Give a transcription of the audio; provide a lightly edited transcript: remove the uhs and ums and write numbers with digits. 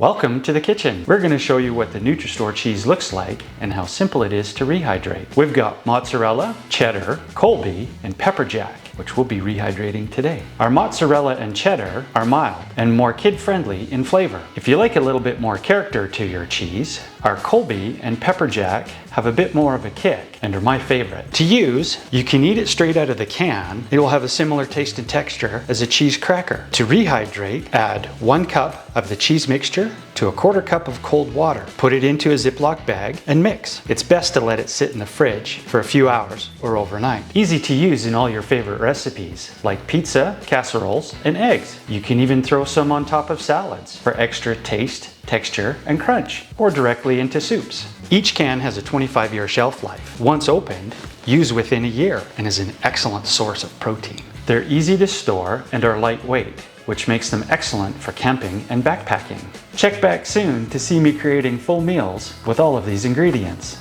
Welcome to the kitchen. We're going to show you what the Nutristore cheese looks like and how simple it is to rehydrate. We've got mozzarella, cheddar, Colby, and pepper jack, which we'll be rehydrating today. Our mozzarella and cheddar are mild and more kid-friendly in flavor. If you like a little bit more character to your cheese, our Colby and pepper jack have a bit more of a kick and are my favorite. To use, you can eat it straight out of the can. It will have a similar taste and texture as a cheese cracker. To rehydrate, add 1 cup of the cheese mixture to a 1/4 cup of cold water. Put it into a Ziploc bag and mix. It's best to let it sit in the fridge for a few hours or overnight. Easy to use in all your favorite recipes like pizza, casseroles, and eggs. You can even throw some on top of salads for extra taste, texture, and crunch, or directly into soups. Each can has a 25-year shelf life. Once opened, use within a year and is an excellent source of protein. They're easy to store and are lightweight, which makes them excellent for camping and backpacking. Check back soon to see me creating full meals with all of these ingredients.